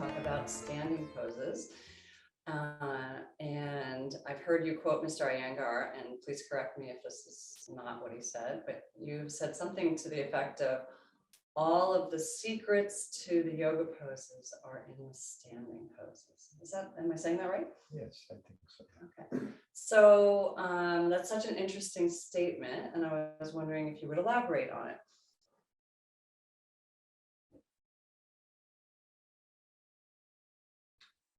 talk about standing poses. And I've heard you quote Mr. Iyengar, and please correct me if this is not what he said, but you said something to the effect of all of the secrets to the yoga poses are in the standing poses. Am I saying that right? Yes, I think so. Okay. So that's such an interesting statement, and I was wondering if you would elaborate on it.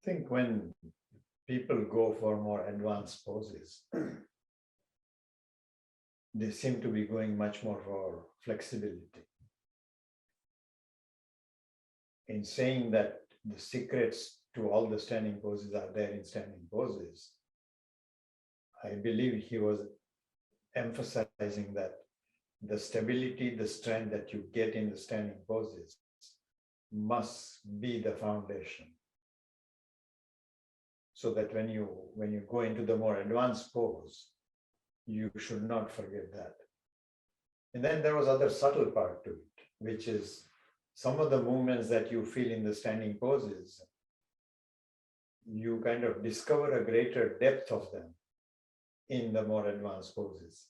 I think when people go for more advanced poses, they seem to be going much more for flexibility. In saying that the secrets to all the standing poses are there in standing poses, I believe he was emphasizing that the stability, the strength that you get in the standing poses must be the foundation. So that when you go into the more advanced pose, you should not forget that. And then there was other subtle part to it, which is some of the movements that you feel in the standing poses, you kind of discover a greater depth of them in the more advanced poses,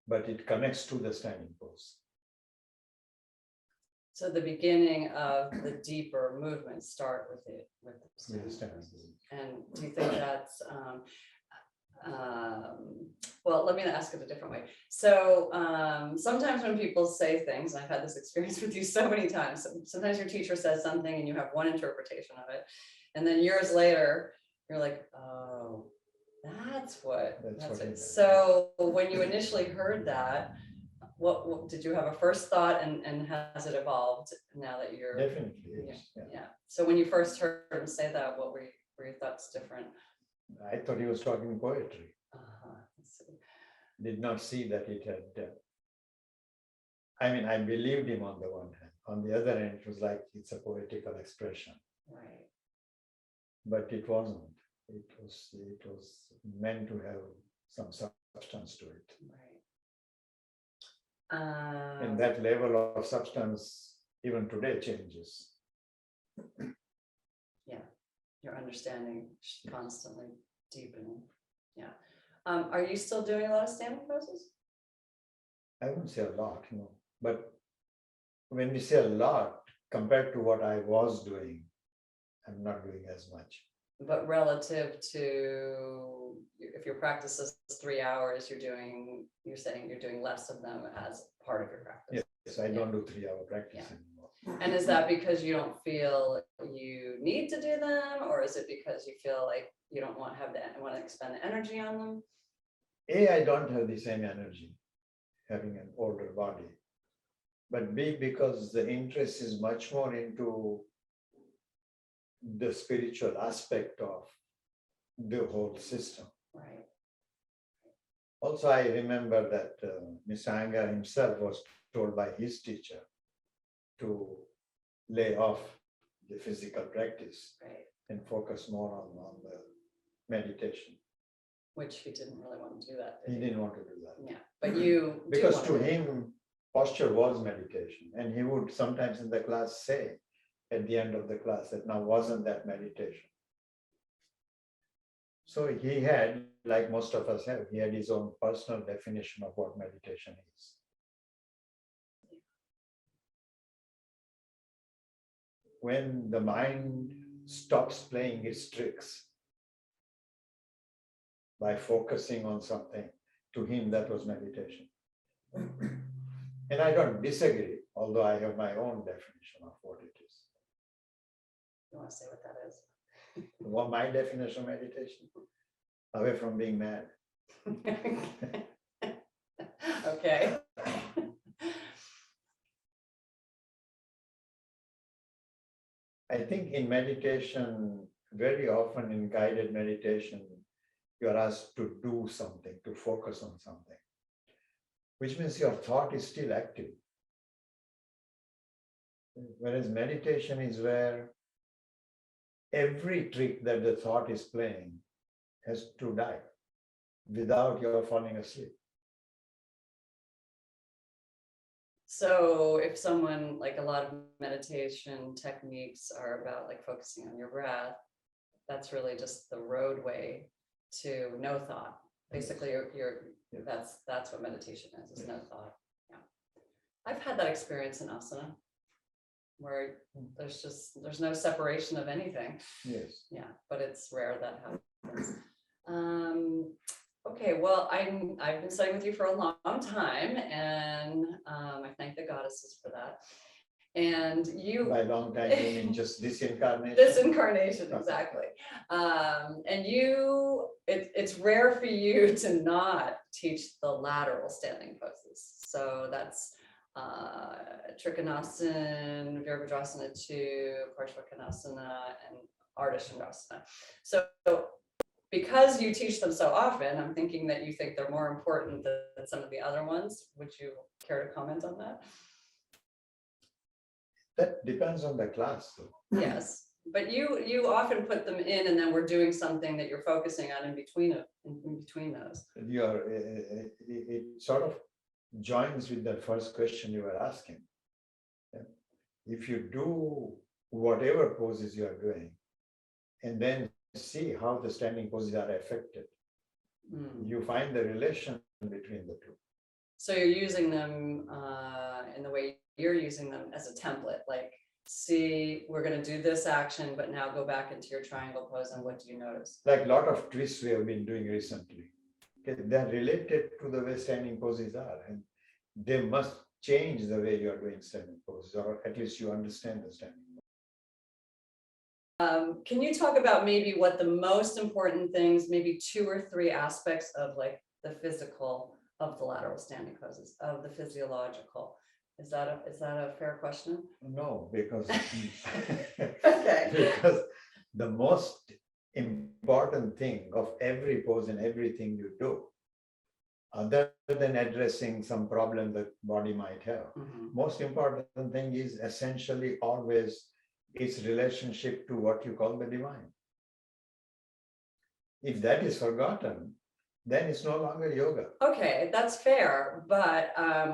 but it connects to the standing pose. So the beginning of the deeper movements start with the standing poses. And do you think that's well, let me ask it a different way. So sometimes when people say things, and I've had this experience with you so many times, sometimes your teacher says something and you have one interpretation of it, and then years later you're like, oh, that's it. So when you initially heard that, what did you have a first thought, and has it evolved now that you're Definitely, yes. Yeah. So when you first heard him say that, what were your thoughts different? I thought he was talking poetry. Let's see. Did not see that it had. I mean, I believed him on the one hand. On the other hand, it was like it's a poetical expression. Right. But it wasn't. It was meant to have some substance to it. Right. And that level of substance, even today, changes. Yeah, your understanding constantly deepening. Yeah. Are you still doing a lot of standing poses? I wouldn't say a lot, no. But when we say a lot, compared to what I was doing, I'm not doing as much. But relative to, if your practice is 3 hours, you're saying you're doing less of them as part of your practice. Yes, I don't do 3-hour practice anymore. And is that because you don't feel you need to do them, or is it because you feel like you don't want to expend the energy on them? I don't have the same energy having an older body. But B, because the interest is much more into the spiritual aspect of the whole system. Right. Also, I remember that Mr. Iyengar himself was told by his teacher to lay off the physical practice and focus more on the meditation. Which he didn't really want to do that. He didn't want to do that. Yeah, but you because to him, posture was meditation, and he would sometimes in the class say at the end of the class that now wasn't that meditation. So he had, like most of us have, he had his own personal definition of what meditation is. When the mind stops playing its tricks by focusing on something, to him that was meditation. And I don't disagree, although I have my own definition of what it is. You want to say what that is? What my definition of meditation? Away from being mad. Okay. I think in meditation, very often in guided meditation, you are asked to do something, to focus on something, which means your thought is still active. Whereas meditation is where every trick that the thought is playing has to die without your falling asleep. So if someone, like a lot of meditation techniques are about like focusing on your breath, that's really just the roadway to no thought. Basically, that's what meditation is no thought. Yeah. I've had that experience in asana where there's no separation of anything. Yes. Yeah, but it's rare that happens. Okay, well, I've been studying with you for a long time, and I thank the goddesses for that. And you, By long time, you mean just this incarnation? this incarnation, exactly. And you, it's rare for you to not teach the lateral standing poses. So that's Trikonasana, Virabhadrasana 2, Parshvakonasana, and Ardha Shandrasana. So because you teach them so often, I'm thinking that you think they're more important than some of the other ones. Would you care to comment on that? That depends on the class, though. Yes, but you often put them in, and then we're doing something that you're focusing on in between those. It sort of joins with the first question you were asking. Yeah. If you do whatever poses you are doing, and then see how the standing poses are affected, you find the relation between the two. So you're using them in the way you're using them as a template, like, see, we're going to do this action, but now go back into your triangle pose, and what do you notice? Like a lot of twists we have been doing recently. Okay, they're related to the way standing poses are, and they must change the way you are doing standing poses, or at least you understand the standing pose. Can you talk about maybe what the most important things, maybe 2 or 3 aspects of like the physical of the lateral standing poses, of the physiological? Is that a fair question? No, because Okay. because the most important thing of every pose and everything you do, other than addressing some problem that body might have, most important thing is essentially always its relationship to what you call the divine. If that is forgotten, then it's no longer yoga. Okay, that's fair. But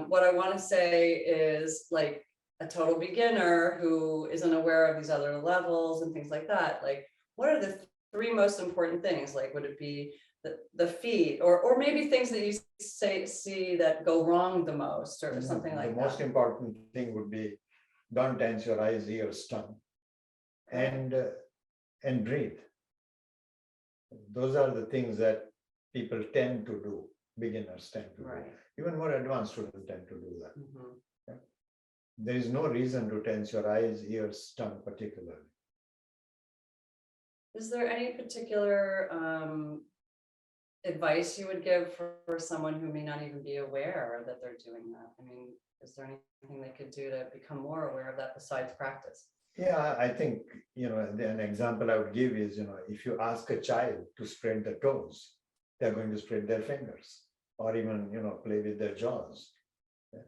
what I want to say is, like, a total beginner who isn't aware of these other levels and things like that, like, what are the 3 most important things? Like, would it be the feet, or maybe things that you see that go wrong the most, or something like that? The most important thing would be, don't tense your eyes, ears, tongue, and breathe. Those are the things that people tend to do, beginners tend to do. Even more advanced students tend to do that. Yeah. There is no reason to tense your eyes, ears, tongue particularly. Is there any particular advice you would give for someone who may not even be aware that they're doing that? I mean, is there anything they could do to become more aware of that besides practice? Yeah, I think, an example I would give is, if you ask a child to spread the toes, they're going to spread their fingers, or even, play with their jaws. Yeah.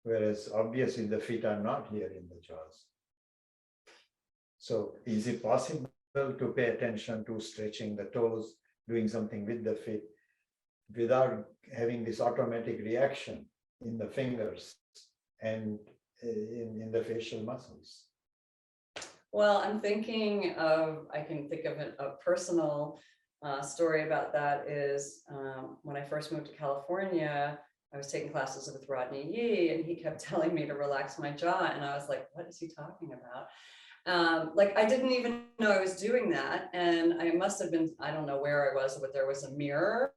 Whereas obviously the feet are not here in the jaws. So is it possible to pay attention to stretching the toes, doing something with the feet, without having this automatic reaction in the fingers and in the facial muscles? Well, I'm thinking of, I can think of a personal story about that is when I first moved to California, I was taking classes with Rodney Yee, and he kept telling me to relax my jaw. And I was like, what is he talking about? Like, I didn't even know I was doing that. And I must have been, I don't know where I was, but there was a mirror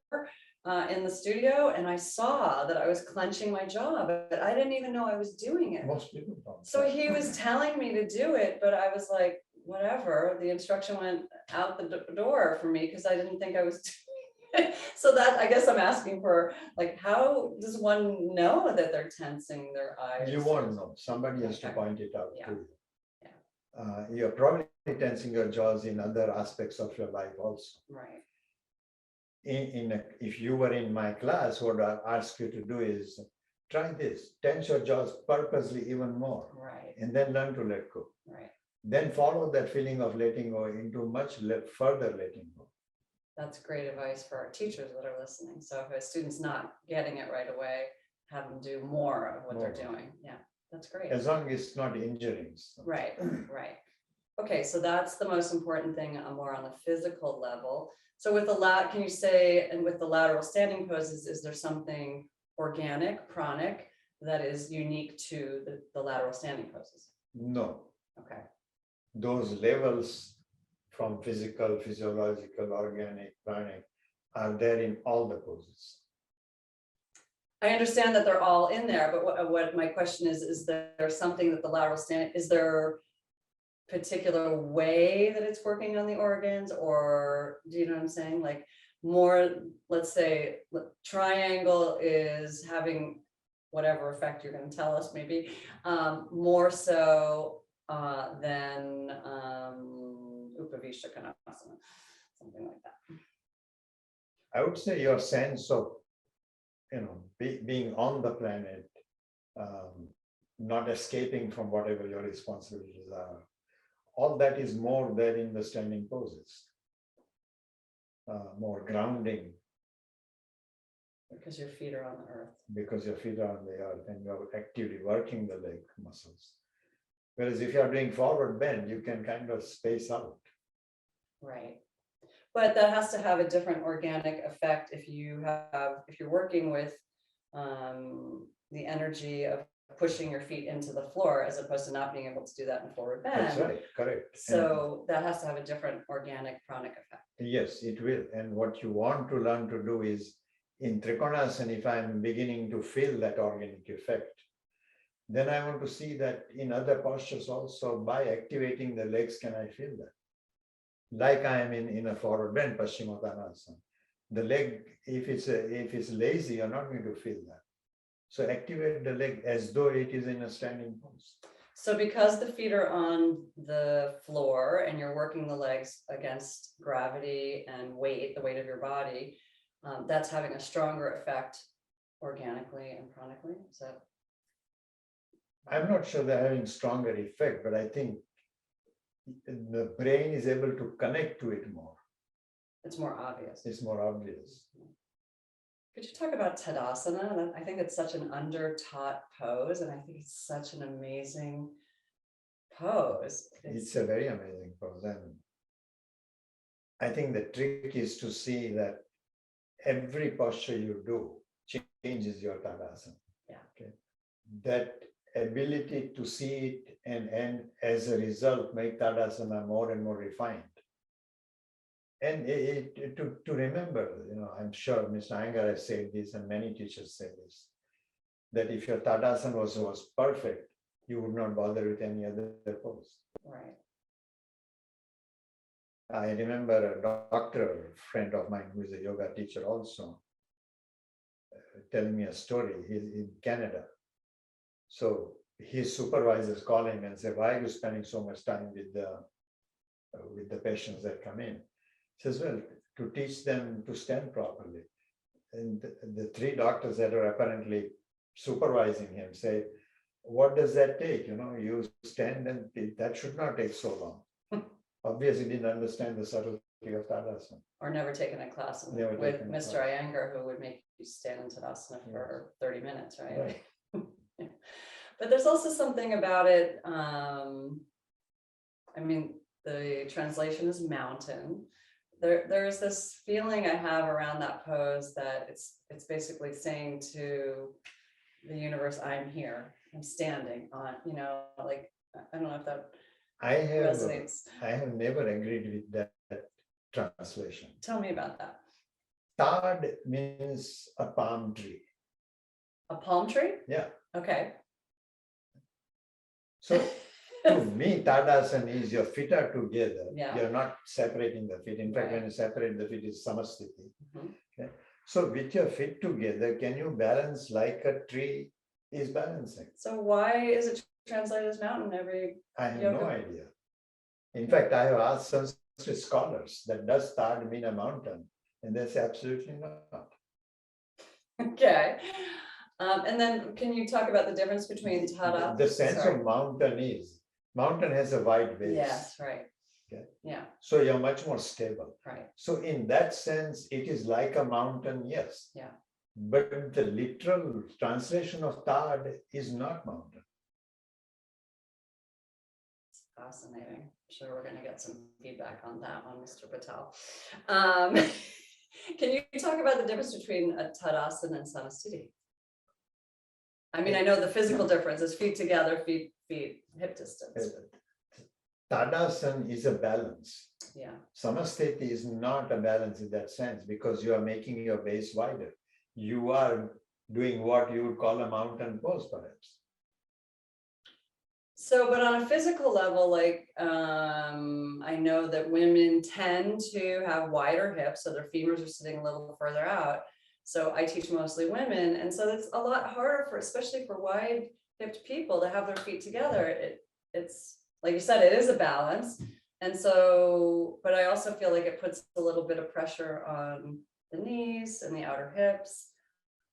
in the studio, and I saw that I was clenching my jaw, but I didn't even know I was doing it. Most people don't. So he was telling me to do it, but I was like, whatever. The instruction went out the door for me because I didn't think I was doing it. So that, I guess I'm asking for, like, how does one know that they're tensing their eyes? You won't know. Somebody has to point it out Yeah. to you. You're probably tensing your jaws in other aspects of your life also. Right. If you were in my class, what I ask you to do is try this, tense your jaws purposely even more, Right. and then learn to let go. Right. Then follow that feeling of letting go into much further letting go. That's great advice for our teachers that are listening. So if a student's not getting it right away, have them do more of what they're More. doing. Yeah, that's great. as long as it's not injuring. Right, right. Okay, so that's the most important thing, more on the physical level. So with the can you say, and with the lateral standing poses, is there something organic, pranic, that is unique to the lateral standing poses? No, Okay, those levels from physical, physiological, organic, pranic are there in all the poses. I understand that they're all in there, but what my question is there something that the lateral stand, is there particular way that it's working on the organs, or do you know what I'm saying? Like more, let's say triangle is having whatever effect you're going to tell us, maybe more so than Upavishta Konasana, something like that. I would say your sense of, being on the planet, not escaping from whatever your responsibilities are. All that is more there in the standing poses. More grounding Because your feet are on the earth. because your feet are on the earth and you're actively working the leg muscles. Whereas if you're doing forward bend, you can kind of space out. Right. But that has to have a different organic effect if you're working with the energy of pushing your feet into the floor, as opposed to not being able to do that in forward That's bend. right, correct. So that has to have a different organic pranic effect. Yes, it will. And what you want to learn to do is in Trikonasana, if I'm beginning to feel that organic effect, then I want to see that in other postures also, by activating the legs, can I feel that? Like I am in a forward bend, Paschimottanasana. The leg, if it's lazy, you're not going to feel that. So activate the leg as though it is in a standing pose. So because the feet are on the floor and you're working the legs against gravity and weight, the weight of your body, that's having a stronger effect organically and chronically. Is that? I'm not sure they're having stronger effect, but I think the brain is able to connect to it more. It's more obvious. It's more obvious. Could you talk about Tadasana? I think it's such an under-taught pose, and I think it's such an amazing pose. It's a very amazing pose. And I think the trick is to see that every posture you do changes your Tadasana. Yeah. Okay. That ability to see it and as a result make Tadasana more and more refined. And to remember, I'm sure Mr. Iyengar has said this, and many teachers say this, that if your Tadasana was perfect, you would not bother with any other pose. Right. I remember a doctor friend of mine who is a yoga teacher also telling me a story. He's in Canada. So his supervisors call him and say, "Why are you spending so much time with the patients that come in?" He says, "Well, to teach them to stand properly." And the three doctors that are apparently supervising him say, "What does that take? You stand and that should not take so long." Obviously didn't understand the subtlety of Tadasana. Or never taken a class Never with taken a Mr. class. Iyengar, who would make you stand in Tadasana for 30 minutes, right? Right. But there's also something about it. I mean, the translation is mountain. There's this feeling I have around that pose that it's basically saying to the universe, I'm here, I'm standing on, like, I don't know if that resonates. I have never agreed with that translation. Tell me about that. Tad means a palm tree. A palm tree? Yeah. Okay. So to me, Tadasana is your feet are together. Yeah. You're not separating the feet. In fact, Right. when you separate the feet, it's samasthiti. Mhm. Okay. So with your feet together, can you balance like a tree is balancing? So why is it translated as mountain every? I have Yoga. no idea. In fact, I have asked Sanskrit scholars that does Tad mean a mountain? And they say absolutely not. Okay. And then can you talk about the difference between Tada? The sense Sorry. of mountain has a wide base. Yes, right. Okay. Yeah, So you're much more stable. right. So in that sense, it is like a mountain, yes. Yeah. But the literal translation of Thad is not mountain. Fascinating. I'm sure we're going to get some feedback on that one, Mr. Patel. Can you talk about the difference between a Tadasana and Samasthiti? I mean, I know the physical difference is feet together, feet hip distance. Tadasana is a balance. Yeah. Samasthiti is not a balance in that sense because you are making your base wider. You are doing what you would call a mountain pose, perhaps. So, but on a physical level, like I know that women tend to have wider hips, so their femurs are sitting a little further out. So I teach mostly women, and so it's a lot harder for, especially for wide-hipped people, to have their feet together. It's like you said, it is a balance, and so, but I also feel like it puts a little bit of pressure on the knees and the outer hips,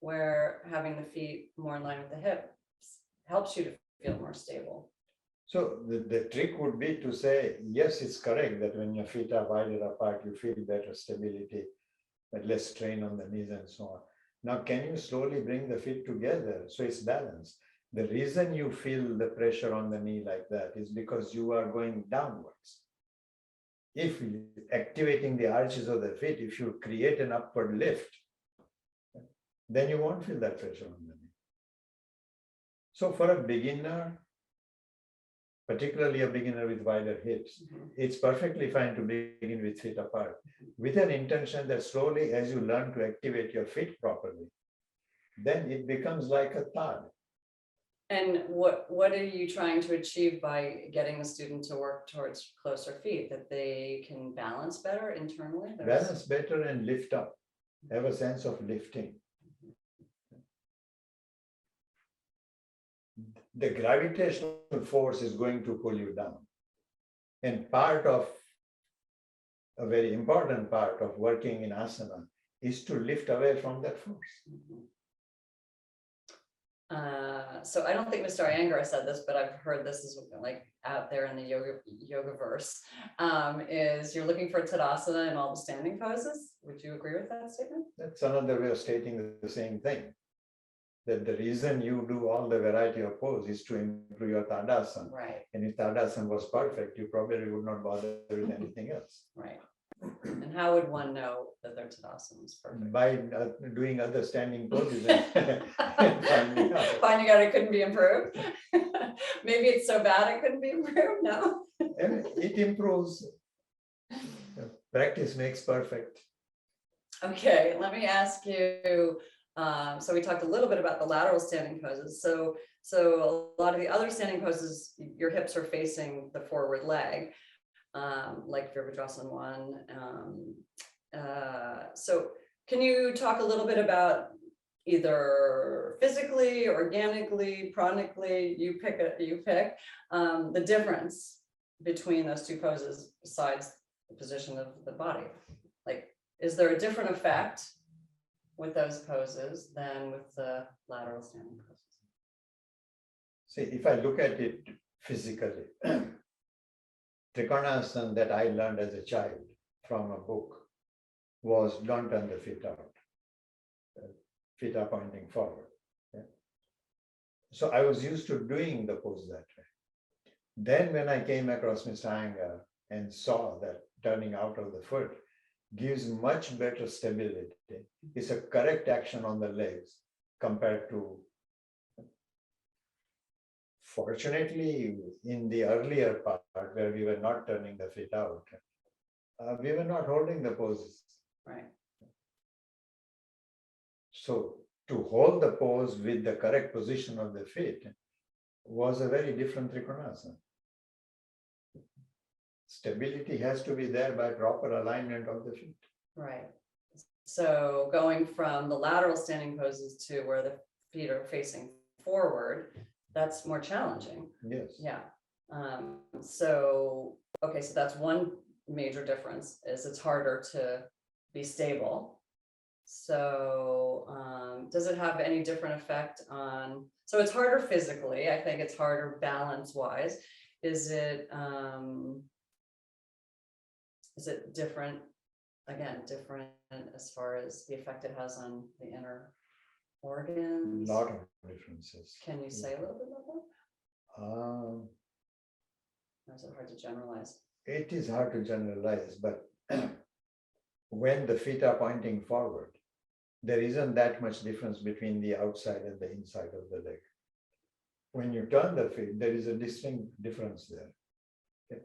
where having the feet more in line with the hips helps you to feel more stable. So the trick would be to say, yes, it's correct that when your feet are wider apart, you feel better stability, but less strain on the knees and so on. Now, can you slowly bring the feet together so it's balanced? The reason you feel the pressure on the knee like that is because you are going downwards. If activating the arches of the feet, if you create an upward lift, then you won't feel that pressure on the knee. So for a beginner, particularly a beginner with wider hips, it's perfectly fine to begin with feet apart, with an intention that slowly, as you learn to activate your feet properly, then it becomes like a Thad. And what are you trying to achieve by getting the student to work towards closer feet, that they can balance better internally? Balance better and lift up, have a sense of lifting. The gravitational force is going to pull you down. And part of, a very important part of working in asana is to lift away from that force. So I don't think Mr. Iyengar said this, but I've heard this is like out there in the yoga verse, is you're looking for Tadasana in all the standing poses. Would you agree with that statement? That's another way of stating the same thing. That the reason you do all the variety of pose is to improve your Tadasana. Right. And if Tadasana was perfect, you probably would not bother with anything else. Right. And how would one know that their Tadasana is perfect? By doing other standing poses and finding out. Finding out it couldn't be improved. Maybe it's so bad it couldn't be improved. No. And it improves. Practice makes perfect. Okay, let me ask you. So we talked a little bit about the lateral standing poses. So a lot of the other standing poses, your hips are facing the forward leg, like Virabhadrasana 1. So can you talk a little bit about either physically, organically, pranically, you pick the difference between those two poses besides the position of the body? Like, is there a different effect with those poses than with the lateral standing poses? See, if I look at it physically, Trikonasana that I learned as a child from a book was don't turn the feet out. Feet are pointing forward. Yeah. So I was used to doing the pose that way. Then when I came across Mr. Iyengar and saw that turning out of the foot gives much better stability. It's a correct action on the legs compared to, fortunately, in the earlier part where we were not turning the feet out, we were not holding the poses. Right. So to hold the pose with the correct position of the feet was a very different Trikonasana. Stability has to be there by proper alignment of the feet. Right. So going from the lateral standing poses to where the feet are facing forward, that's more challenging. Yes. Yeah. So, okay, so that's one major difference, is it's harder to be stable. So does it have any different effect on, so it's harder physically, I think it's harder balance wise. Is it different, again, different as far as the effect it has on the inner organs? lot of differences. Can you say a little bit about that? Um, Or is it hard to generalize? It is hard to generalize, but when the feet are pointing forward, there isn't that much difference between the outside and the inside of the leg. When you turn the feet, there is a distinct difference there. Okay.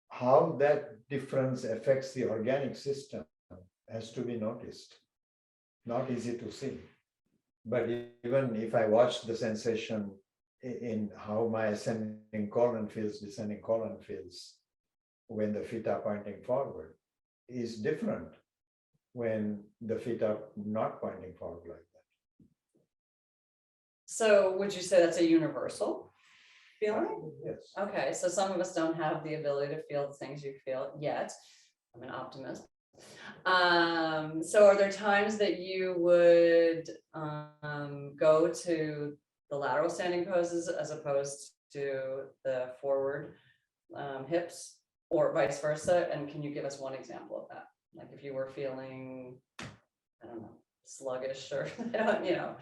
How that difference affects the organic system has to be noticed. Not easy to see. But even if I watch the sensation in how my ascending colon feels, descending colon feels, when the feet are pointing forward, is different when the feet are not pointing forward like that. So would you say that's a universal feeling? Yes. Okay, so some of us don't have the ability to feel the things you feel yet. I'm an optimist. So are there times that you would go to the lateral standing poses as opposed to the forward hips, or vice versa? And can you give us one example of that? Like if you were feeling, I don't know, sluggish or, you know.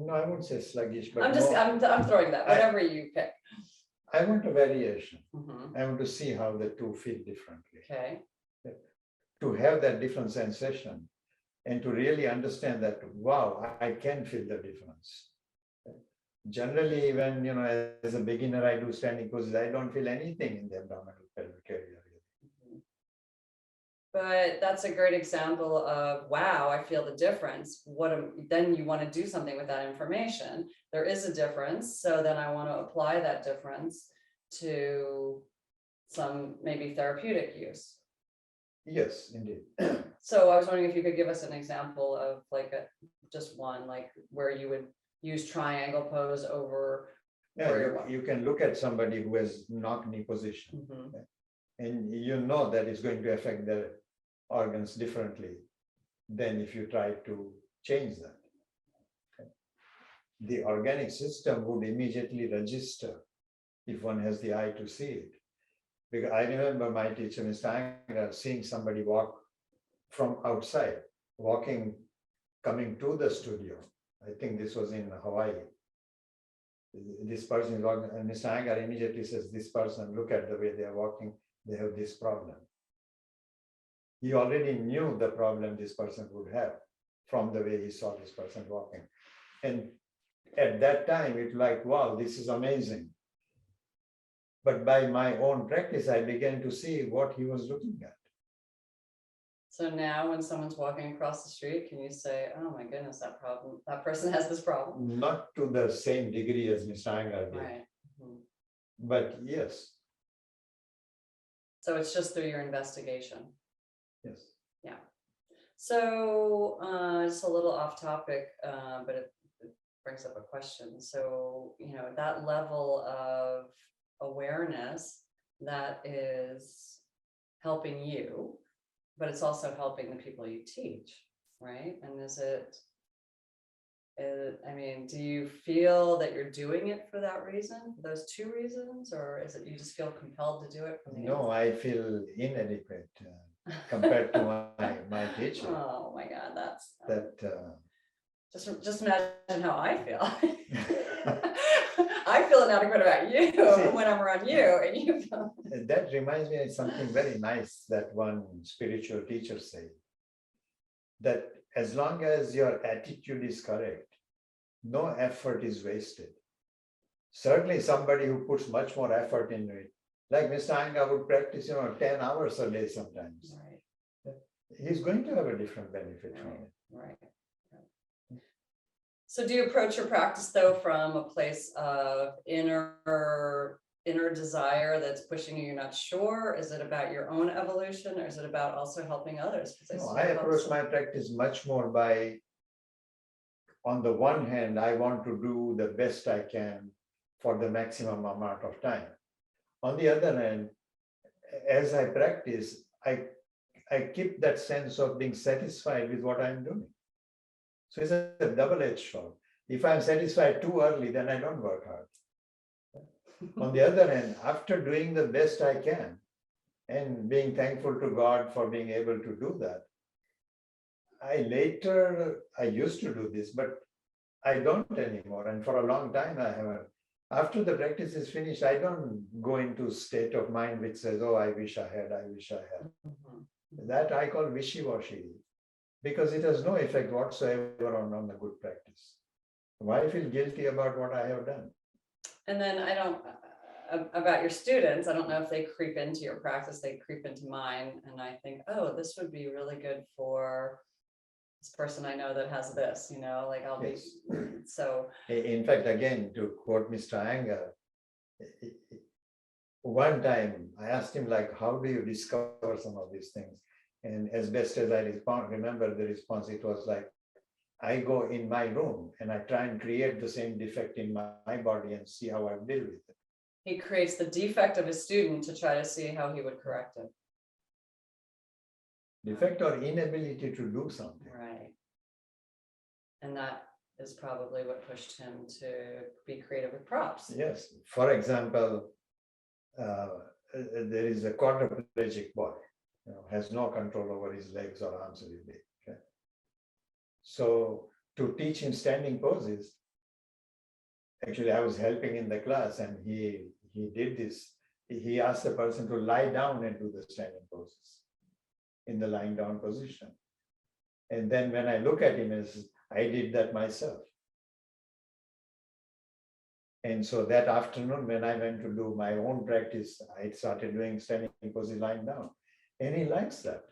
No, I wouldn't say sluggish, but I'm throwing that, whatever you pick. I want a variation. Mhm. I want to see how the two feel differently. Okay, To have that different sensation and to really understand that, wow, I can feel the difference. Generally, when, as a beginner, I do standing poses, I don't feel anything in the abdominal pelvic area. but that's a great example of, wow, I feel the difference. Then you want to do something with that information. There is a difference, so then I want to apply that difference to some maybe therapeutic use. Yes, indeed. So I was wondering if you could give us an example of like just one, like where you would use triangle pose over. Yeah, you can look at somebody who has knock knee position, Mhm. and you know that is going to affect their organs differently than if you try to change that. The organic system would immediately register if one has the eye to see it. Because I remember my teacher, Mr. Anger, seeing somebody walk from outside, coming to the studio. I think this was in Hawaii. This person is walking, and Mr. Anger immediately says, this person, look at the way they are walking, they have this problem. He already knew the problem this person would have from the way he saw this person walking. And at that time, it's like, wow, this is amazing. But by my own practice, I began to see what he was looking at. So now when someone's walking across the street, can you say, oh my goodness, that person has this problem? Not to the same degree as Mr. Anger did, Right. Mhm. but yes, So it's just through your investigation. yes. So just a little off topic, but it brings up a question. So, that level of awareness that is helping you, but it's also helping the people you teach, right? And do you feel that you're doing it for that reason, those two reasons, or is it you just feel compelled to do it from the No, I feel inadequate compared to my teacher. Oh my God, that's That just imagine how I feel. I feel inadequate about you when I'm around you, and you feel. that reminds me of something very nice that one spiritual teacher said. That as long as your attitude is correct, no effort is wasted. Certainly somebody who puts much more effort into it, like Mr. Anga would practice, 10 hours a day sometimes. Right. He's going to have a different benefit from it. Right. So do you approach your practice though from a place of inner desire that's pushing you, you're not sure? Is it about your own evolution, or is it about also helping others? No, I approach my practice much more by, on the one hand, I want to do the best I can for the maximum amount of time. On the other hand, as I practice, I keep that sense of being satisfied with what I'm doing. So it's a double-edged sword. If I'm satisfied too early, then I don't work hard. On the other hand, after doing the best I can and being thankful to God for being able to do that, I used to do this, but I don't anymore. And for a long time, I haven't. After the practice is finished, I don't go into state of mind which says, oh, I wish I had, I wish I had. Mhm. That I call wishy-washy, because it has no effect whatsoever on the good practice. Why feel guilty about what I have done? And then I don't, about your students, I don't know if they creep into your practice, they creep into mine, and I think, oh, this would be really good for this person I know that has this, like I'll be, Yes. so, In fact, again, to quote Mr. Anger, one time I asked him, like, how do you discover some of these things? And as best as I remember the response, it was like, I go in my room and I try and create the same defect in my body and see how I deal with it. he creates the defect of his student to try to see how he would correct it. Defect or inability to do something. Right. And that is probably what pushed him to be creative with props. Yes. For example, there is a quadriplegic boy, has no control over his legs or arms or his leg. Okay? So to teach him standing poses, actually I was helping in the class and he did this. He asked the person to lie down and do the standing poses in the lying down position. And then when I look at him, I did that myself. And so that afternoon, when I went to do my own practice, I started doing standing poses lying down. And he likes that.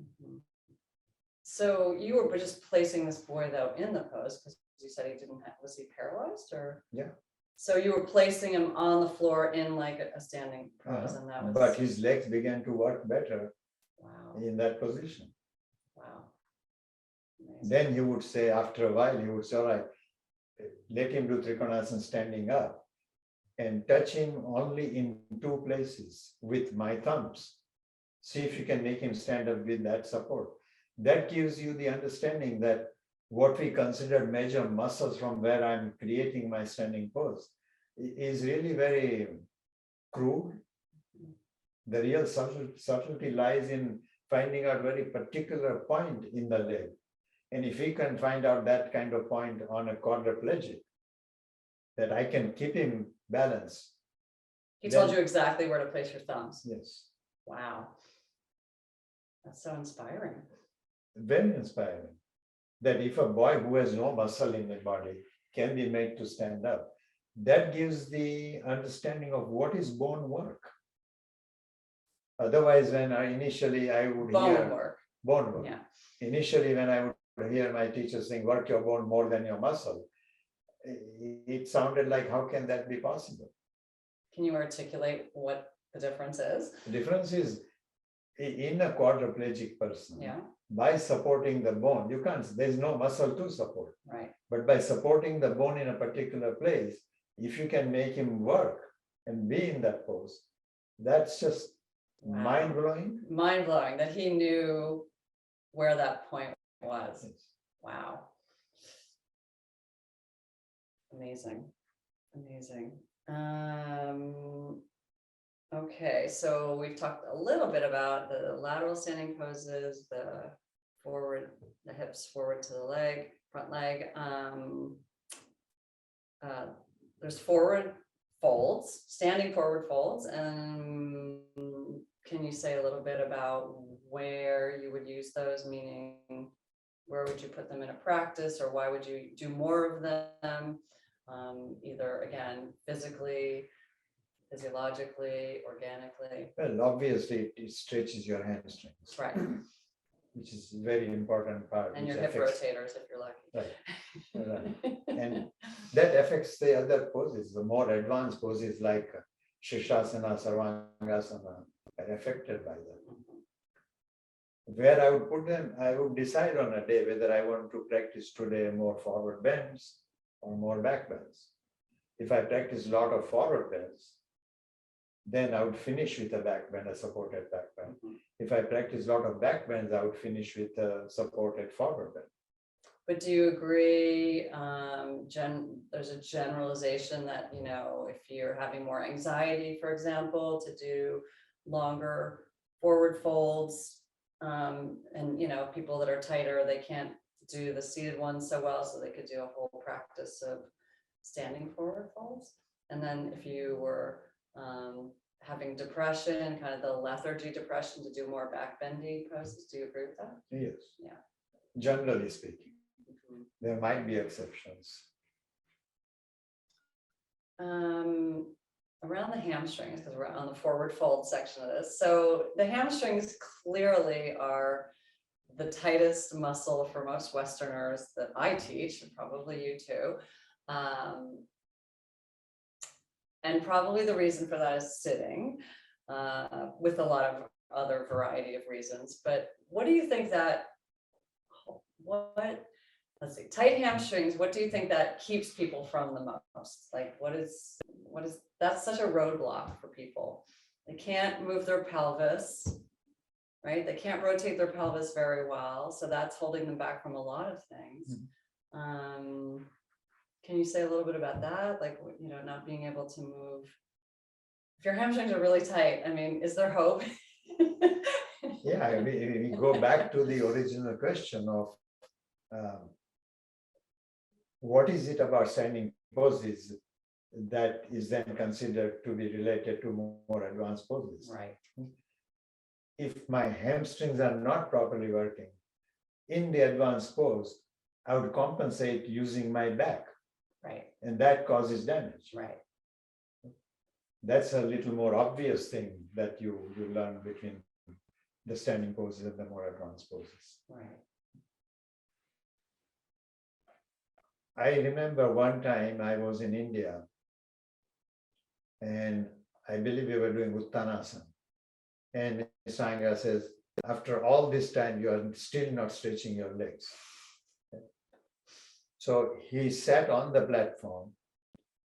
Mhm. So you were just placing this boy though in the pose because you said he didn't have, was he paralyzed or? Yeah. So you were placing him on the floor in like a standing pose and that was. But his legs began to work better Wow, in that position. wow. Amazing. Then he would say, after a while, he would say, all right, let him do Trikonasana standing up and touch him only in two places with my thumbs. See if you can make him stand up with that support. That gives you the understanding that what we consider major muscles from where I'm creating my standing pose is really very crude. The real subtlety lies in finding out very particular point in the leg. And if we can find out that kind of point on a quadriplegic, that I can keep him balanced. He told you exactly where to place your thumbs. Yes. Wow. That's so inspiring. Very inspiring. That if a boy who has no muscle in the body can be made to stand up, that gives the understanding of what is bone work. Otherwise, when I would hear work. Bone work. Yeah. Initially, when I would hear my teacher saying, work your bone more than your muscle, it sounded like, how can that be possible? Can you articulate what the difference is? The difference is in a quadriplegic person, Yeah. by supporting the bone, there's no muscle to support. Right. But by supporting the bone in a particular place, if you can make him work and be in that pose, that's just Wow. mind-blowing. Mind-blowing that he knew where that point was. Yes. Wow. Amazing. Amazing. Okay, so we've talked a little bit about the lateral standing poses, the hips forward to the leg, front leg. There's forward folds, standing forward folds. And can you say a little bit about where you would use those, meaning where would you put them in a practice, or why would you do more of them? Either again, physically, physiologically, organically. Well, obviously, it stretches your hamstrings, Right. which is a very important part. And which your hip affects- rotators if you're lucky. Right. And that affects the other poses, the more advanced poses like Shirshasana, Sarvangasana are affected by that. Where I would put them, I would decide on a day whether I want to practice today more forward bends or more back bends. If I practice a lot of forward bends, then I would finish with a back bend, a supported back bend. If I practice a lot of back bends, I would finish with a supported forward bend. But do you agree, there's a generalization that, if you're having more anxiety, for example, to do longer forward folds, and, people that are tighter, they can't do the seated ones so well, so they could do a whole practice of standing forward folds. And then if you were having depression, kind of the lethargy depression, to do more back bendy poses. Do you agree with that? Yes. Yeah. Generally speaking, Mhm. there might be exceptions. Around the hamstrings, because we're on the forward fold section of this. So the hamstrings clearly are the tightest muscle for most Westerners that I teach, and probably you too. And probably the reason for that is sitting, with a lot of other variety of reasons. But what do you think that, let's see, tight hamstrings, what do you think that keeps people from the most? Like, what is, that's such a roadblock for people. They can't move their pelvis, right? They can't rotate their pelvis very well. So that's holding them back from a lot of things. Can you say a little bit about that? Like, you know, not being able to move. If your hamstrings are really tight, I mean, is there hope? Yeah, we go back to the original question of what is it about standing poses that is then considered to be related to more advanced poses? Right. If my hamstrings are not properly working in the advanced pose, I would compensate using my back. Right. And that causes damage. Right. That's a little more obvious thing that you learn between the standing poses and the more advanced poses. Right. I remember one time I was in India and I believe we were doing Uttanasana. And Sangha says, after all this time, you are still not stretching your legs. So he sat on the platform.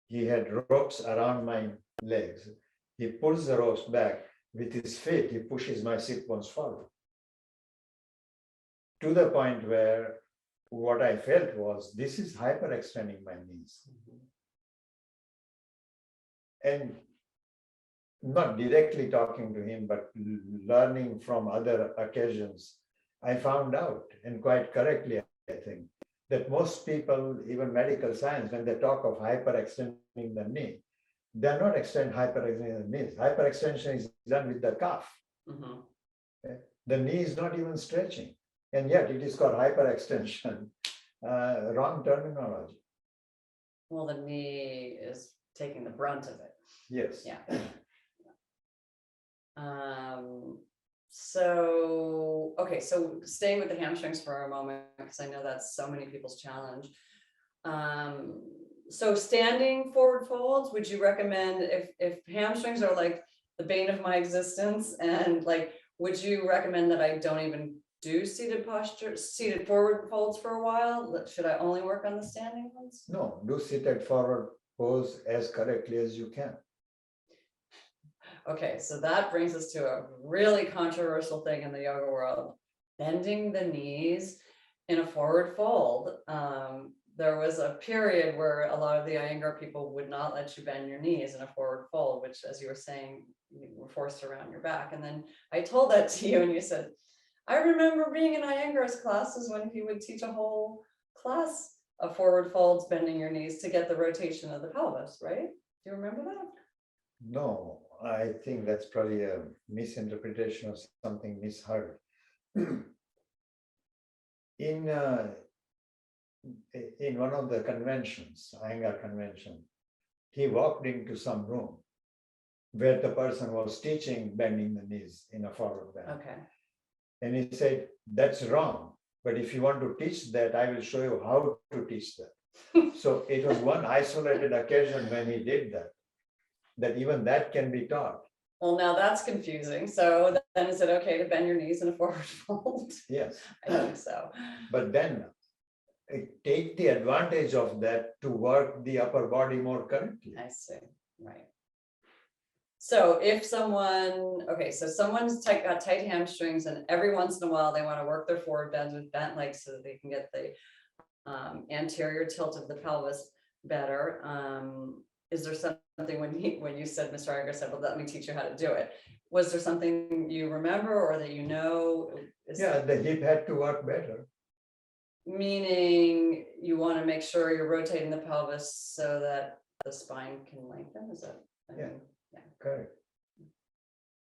He had ropes around my legs. He pulls the ropes back. With his feet, he pushes my sit bones forward. To the point where what I felt was, this is hyperextending my knees. And not directly talking to him, but learning from other occasions, I found out, and quite correctly, I think, that most people, even medical science, when they talk of hyperextending the knee, they're not hyperextending the knees. Hyperextension is done with the calf. Mm-hmm. Okay? The knee is not even stretching, and yet it is called hyperextension. Wrong terminology. Well, the knee is taking the brunt of it. Yes. Yeah. So, okay, so staying with the hamstrings for a moment, because I know that's so many people's challenge. So standing forward folds, would you recommend, if hamstrings are like the bane of my existence, and like, would you recommend that I don't even do seated forward folds for a while? Should I only work on the standing ones? No, do seated forward pose as correctly as you can. Okay, so that brings us to a really controversial thing in the yoga world, bending the knees in a forward fold. There was a period where a lot of the Iyengar people would not let you bend your knees in a forward fold, which, as you were saying, you were forced around your back. And then I told that to you and you said, I remember being in Iyengar's classes when he would teach a whole class of forward folds, bending your knees to get the rotation of the pelvis, right? Do you remember that? No, I think that's probably a misinterpretation of something misheard. In one of the conventions, Iyengar convention, he walked into some room where the person was teaching bending the knees in a forward bend. Okay. And he said, that's wrong. But if you want to teach that, I will show you how to teach that. So it was one isolated occasion when he did that even that can be taught. Well, now that's confusing. So then is it okay to bend your knees in a forward fold? Yes. I think so. But then take the advantage of that to work the upper body more correctly. I see, right. So if someone, okay, so someone's got tight hamstrings and every once in a while they want to work their forward bends with bent legs so that they can get the anterior tilt of the pelvis better. Is there something when you said, Mr. Iyengar said, well, let me teach you how to do it. Was there something you remember or that you know? Yeah, the hip had to work better. Meaning you want to make sure you're rotating the pelvis so that the spine can lengthen, is that? I Yeah. mean, Correct.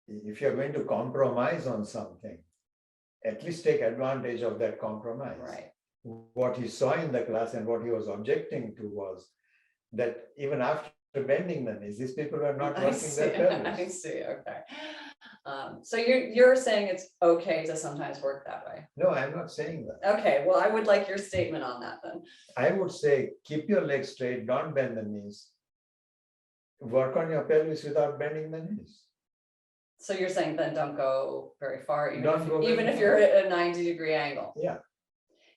If you're going to compromise on something, at least take advantage of that compromise. Right, What he saw in the class and what he was objecting to was that even after bending the knees, these people were not I working see, their I pelvis. see, okay. So you're saying it's okay to sometimes work that way? No, I'm not saying that. Okay, well, I would like your statement on that then. I would say keep your legs straight, don't bend the knees. Work on your pelvis without bending the knees. So you're saying then don't go very far, Don't go very even if far. you're at a 90-degree angle? Yeah,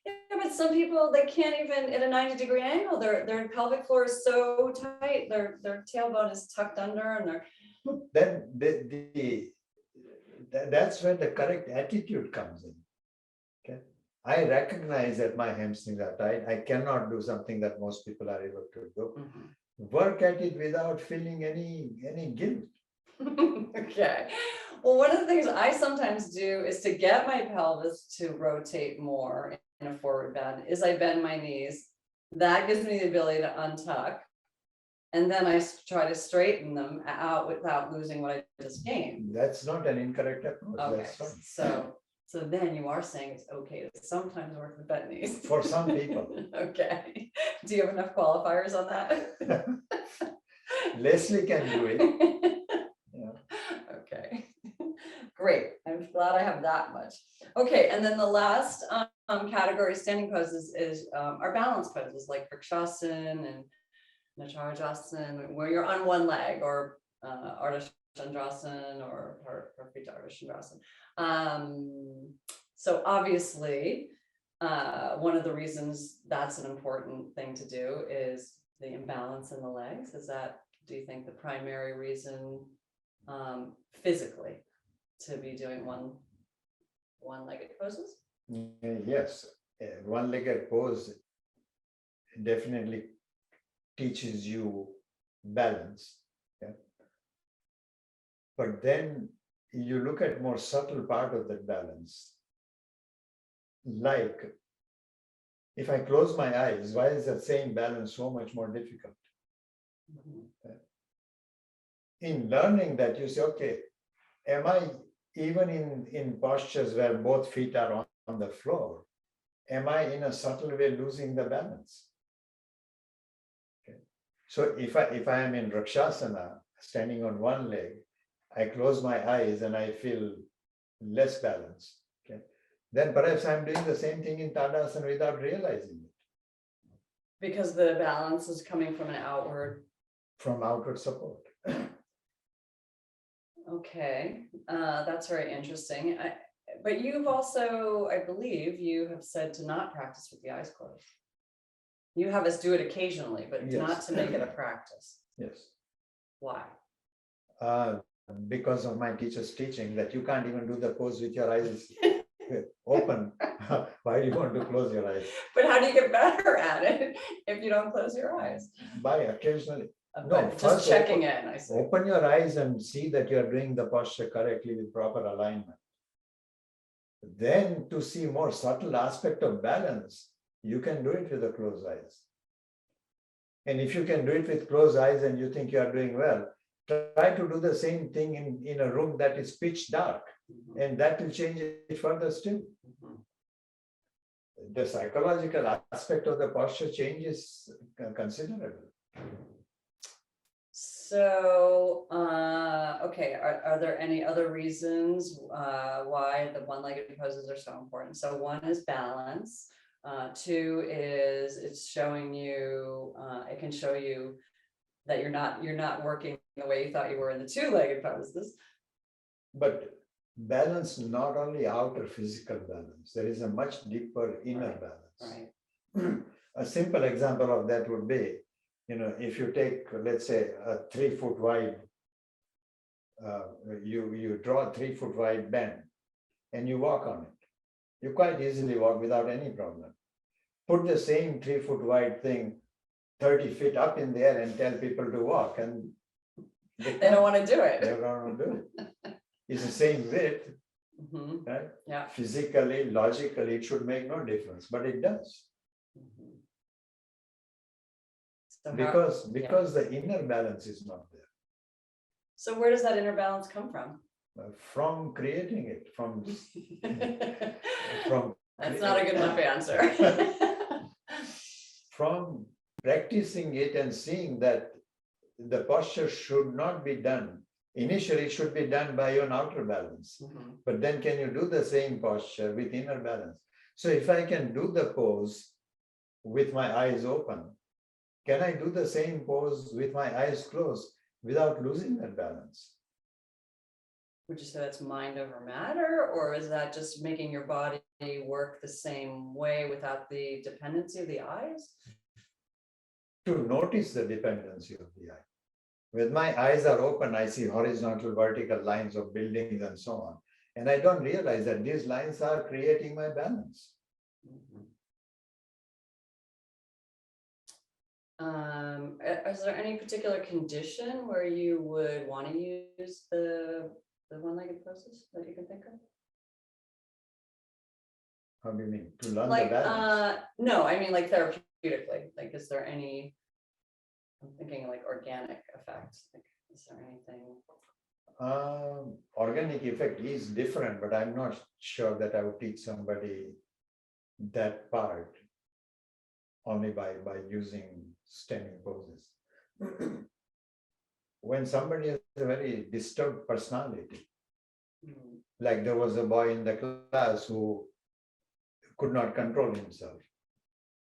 Yeah, but some people, they can't even at a 90-degree angle, their pelvic floor is so tight, their tailbone is tucked under and they're, then that's where the correct attitude comes in. Okay, I recognize that my hamstrings are tight. I cannot do something that most people are able to do. Work at it without feeling any guilt. okay. Well, one of the things I sometimes do is to get my pelvis to rotate more in a forward bend is I bend my knees. That gives me the ability to untuck. And then I try to straighten them out without losing what I just gained. That's not an incorrect approach. Okay, That's fine. so then you are saying it's okay to sometimes work with bent knees. For some people. Okay. Do you have enough qualifiers on that? Leslie can do it. Yeah. Okay, great. I'm glad I have that much. Okay, and then the last category of standing poses is our balance poses like Vrikshasana and Natarajasana, where you're on one leg, or Ardha Chandrasana or Parapita Ardha Chandrasana. So obviously, one of the reasons that's an important thing to do is the imbalance in the legs. Is that, do you think, the primary reason physically to be doing one-legged poses? Yes, one-legged pose definitely teaches you balance. Yeah. But then you look at more subtle part of that balance. Like, if I close my eyes, why is that same balance so much more difficult? In learning that, you say, okay, am I even in postures where both feet are on the floor, am I in a subtle way losing the balance? Okay. So if I am in Vrikshasana, standing on one leg, I close my eyes and I feel less balance. Okay. Then perhaps I'm doing the same thing in Tadasana without realizing it. Because the balance is coming from an outward. From outward support. Okay, that's very interesting. But you've also, I believe, you have said to not practice with the eyes closed. You have us do it occasionally, but Yes. not to make it a practice. Yes. Why? Because of my teacher's teaching that you can't even do the pose with your eyes open. Why do you want to close your eyes? But how do you get better at it if you don't close your eyes? By occasionally. No, But just first checking in, I see. Open your eyes and see that you are doing the posture correctly with proper alignment. Then to see more subtle aspect of balance, you can do it with the closed eyes. And if you can do it with closed eyes and you think you are doing well, try to do the same thing in a room that is pitch dark, and that will change it further still. The psychological aspect of the posture changes considerably. So, okay, are there any other reasons why the one-legged poses are so important? So one is balance. Two is it's showing you, it can show you that you're not working the way you thought you were in the two-legged poses. But balance, not only outer physical balance, there is a much deeper inner balance. Right. A simple example of that would be, if you take, let's say, a 3 foot wide, you draw a 3 foot wide band and you walk on it. You quite easily walk without any problem. Put the same 3 foot wide thing 30 feet up in the air and tell people to walk, and They don't want to do they it. don't want to do it. It's the same width, Mhm. right? Yeah. Physically, logically, it should make no difference, but it does. Mhm. So how, Because the inner balance is not there. so where does that inner balance come from? From creating it, from That's not a good enough answer. from practicing it and seeing that the posture should not be done. Initially, it should be done by your outer balance. Mhm. But then can you do the same posture with inner balance? So if I can do the pose with my eyes open, can I do the same pose with my eyes closed without losing that balance? Would you say that's mind over matter, or is that just making your body work the same way without the dependency of the eyes? To notice the dependency of the eye. When my eyes are open, I see horizontal, vertical lines of buildings and so on. And I don't realize that these lines are creating my balance. Mhm. Is there any particular condition where you would want to use the one-legged poses that you can think of? How do you mean? To learn the Like, balance? no, I mean like therapeutically, like, is there any, I'm thinking like organic effects, like, is there anything? Organic effect is different, but I'm not sure that I would teach somebody that part only by using standing poses. When somebody has a very disturbed personality, Mm, like there was a boy in the class who could not control himself.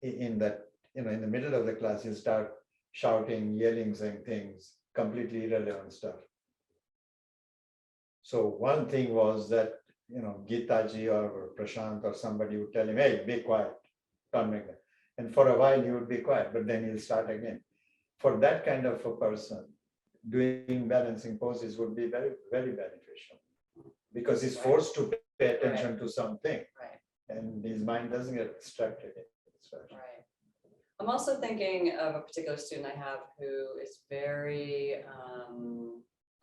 In that, in the middle of the class, he'll start shouting, yelling, saying things, completely irrelevant stuff. So one thing was that, Geetaji or Prashant or somebody would tell him, hey, be quiet, don't make that. And for a while he would be quiet, but then he'll start again. For that kind of a person, doing balancing poses would be very, very beneficial because he's Right. forced to pay attention to something right, and his mind doesn't get distracted. right. I'm also thinking of a particular student I have who is very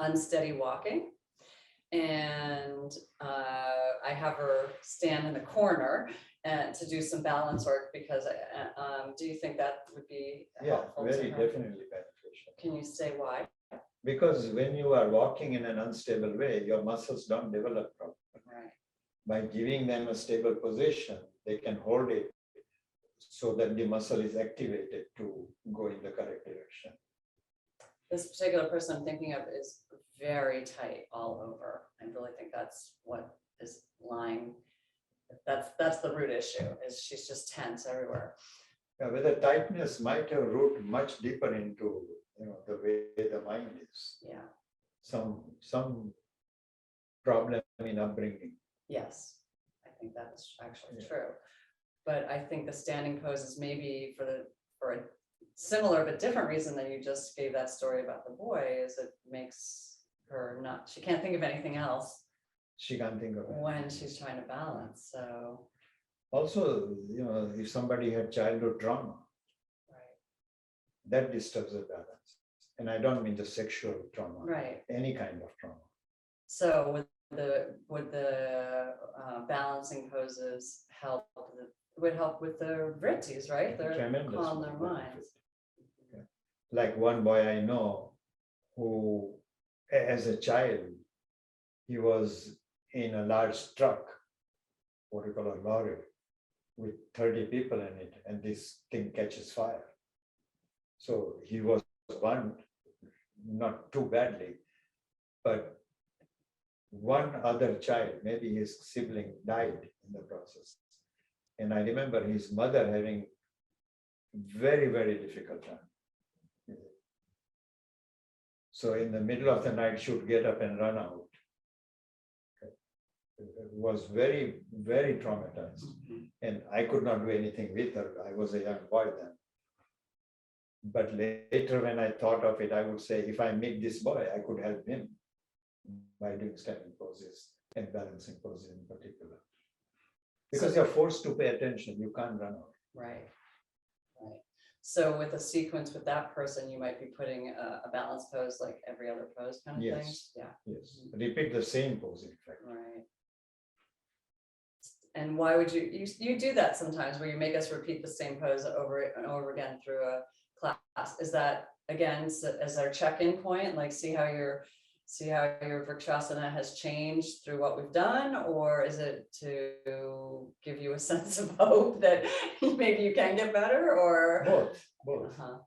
unsteady walking. And I have her stand in the corner and to do some balance work because do you think that would be Yeah, helpful to very her? definitely beneficial. Can you say why? Because when you are walking in an unstable way, your muscles don't develop properly. Right. By giving them a stable position, they can hold it so that the muscle is activated to go in the correct direction. This particular person I'm thinking of is very tight all over. I really think that's what is lying. That's the root issue, is she's just tense everywhere. Yeah, but the tightness might have root much deeper into the way the mind is. Yeah. Some problem in upbringing. Yes, I think that is actually Yeah. true. But I think the standing pose is maybe for a similar but different reason that you just gave that story about the boy, is it makes her not, she can't think of anything else She can't think of it. when she's trying to balance. So, Also, if somebody had childhood trauma, right, that disturbs the balance. And I don't mean just sexual trauma, right. any kind of trauma. So would the balancing poses help? Would help with the vrittis, right? They're Tremendous calm their benefit. minds. Yeah. Like one boy I know who, as a child, he was in a large truck, what we call a lorry, with 30 people in it, and this thing catches fire. So he was burned, not too badly, but one other child, maybe his sibling, died in the process. And I remember his mother having very, very difficult time. So in the middle of the night, she would get up and run out. It was very, very traumatized. And I could not do anything with her. I was a young boy then. But later, when I thought of it, I would say, if I meet this boy, I could help him by doing standing poses and balancing poses in particular. Because you're forced to pay attention, you can't run out. Right, right. So with a sequence with that person, you might be putting a balance pose like every other pose kind of thing? Yes. Yeah, Yes, repeat the same pose, in fact. right. And why would you do that sometimes where you make us repeat the same pose over and over again through a class? Is that again, as our check-in point, like see how your Vrikshasana has changed through what we've done, or is it to give you a sense of hope that maybe you can get better, or? Both. Uh-huh.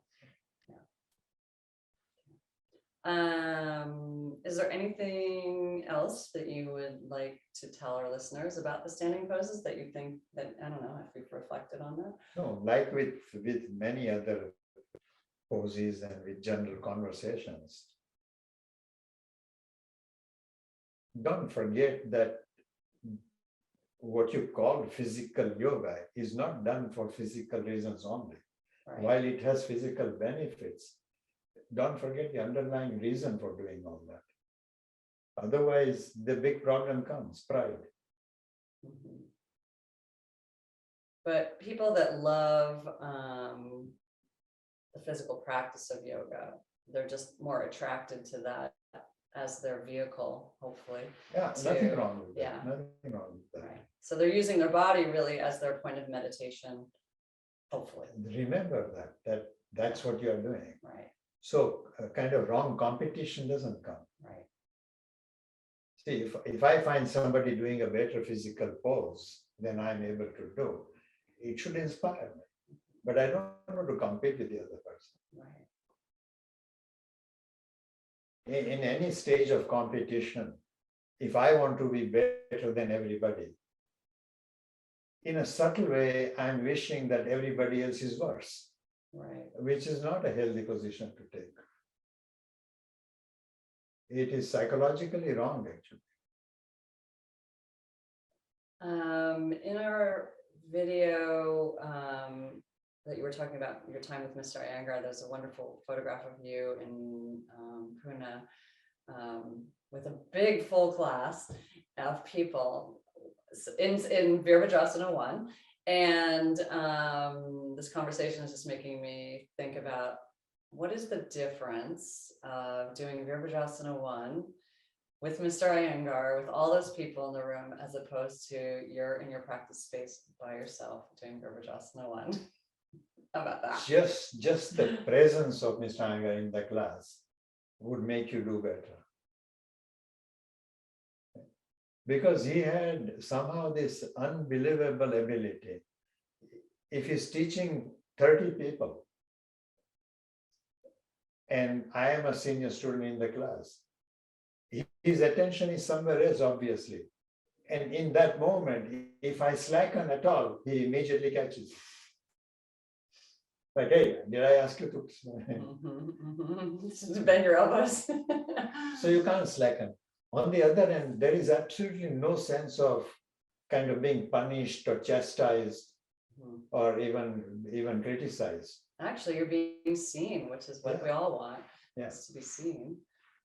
Is there anything else that you would like to tell our listeners about the standing poses that you think that, I don't know if we've reflected on that? No, like with many other poses and with general conversations, don't forget that what you call physical yoga is not done for physical reasons only. Right. While it has physical benefits, don't forget the underlying reason for doing all that. Otherwise, the big problem comes, pride. Mhm. But people that love the physical practice of yoga, they're just more attracted to that as their vehicle, hopefully. Yeah, nothing wrong with that. Yeah. Nothing wrong with that. Right. So they're using their body really as their point of meditation, hopefully. Remember that's what you're doing. Right. So a kind of wrong competition doesn't come. Right. See, if I find somebody doing a better physical pose than I'm able to do, it should inspire me. But I don't want to compete with the other person. Right. In any stage of competition, if I want to be better than everybody, in a subtle way, I'm wishing that everybody else is worse. Right. Which is not a healthy position to take. It is psychologically wrong, actually. In our video that you were talking about your time with Mr. Iyengar, there's a wonderful photograph of you in Pune with a big full class of people in Virabhadrasana 1. And this conversation is just making me think about what is the difference of doing Virabhadrasana 1 with Mr. Iyengar, with all those people in the room, as opposed to you're in your practice space by yourself doing Virabhadrasana 1. How about that? Just the presence of Mr. Iyengar in the class would make you do better. Because he had somehow this unbelievable ability. If he's teaching 30 people, and I am a senior student in the class, his attention is somewhere else, obviously. And in that moment, if I slacken at all, he immediately catches it. Like, hey, did I ask you to Bend your elbows? So you can't slacken. On the other hand, there is absolutely no sense of kind of being punished or chastised or even criticized. Actually, you're being seen, which is what we all want. Yes, to be seen.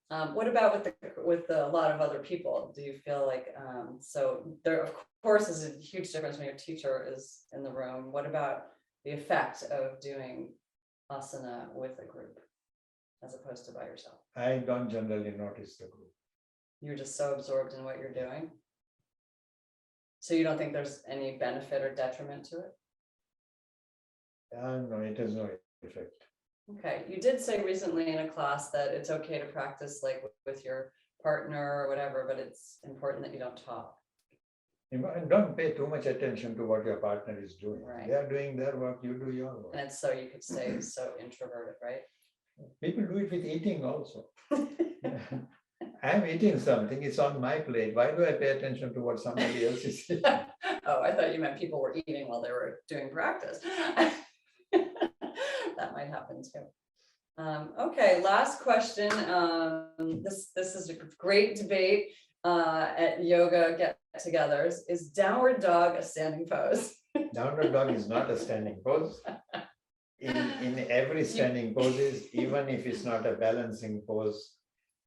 What about with a lot of other people? Do you feel like so there of course is a huge difference when your teacher is in the room? What about the effect of doing asana with a group as opposed to by yourself? I don't generally notice the group. You're just so absorbed in what you're doing. So you don't think there's any benefit or detriment to it? No, it has no effect. Okay, you did say recently in a class that it's okay to practice like with your partner or whatever, but it's important that you don't talk. And don't pay too much attention to what your partner is doing. Right. They are doing their work, you do your work. And it's so you could stay so introverted, right? People do it with eating also. I'm eating something, it's on my plate. Why do I pay attention to what somebody else is eating? Oh, I thought you meant people were eating while they were doing practice. That might happen too. Okay, last question. This is a great debate at yoga get-togethers. Is downward dog a standing pose? Downward dog is not a standing pose. In every standing poses, even if it's not a balancing pose,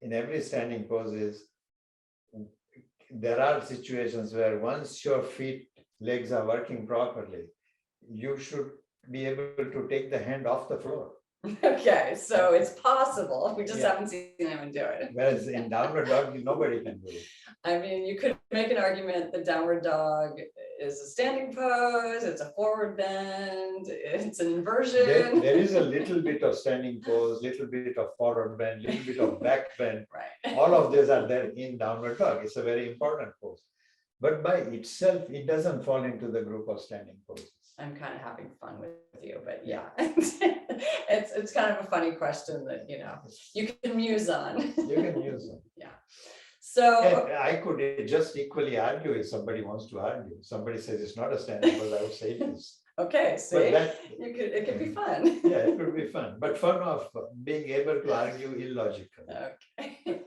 in every standing poses, there are situations where once your legs are working properly, you should be able to take the hand off the floor. Okay, so it's possible. We just haven't seen anyone do it. Whereas in downward dog, nobody can do it. I mean, you could make an argument that downward dog is a standing pose, it's a forward bend, it's an inversion. There is a little bit of standing pose, little bit of forward bend, little bit of back bend. Right. All of these are there in downward dog. It's a very important pose. But by itself, it doesn't fall into the group of standing poses. I'm kind of having fun with you, but yeah, it's kind of a funny question that, you know, you can muse on. You can use them. Yeah. So, And I could just equally argue if somebody wants to argue. Somebody says it's not a standing pose, I would say it is. okay, But see, that, it could be fun. yeah, it could be fun, but fun of being able to argue illogical. Okay.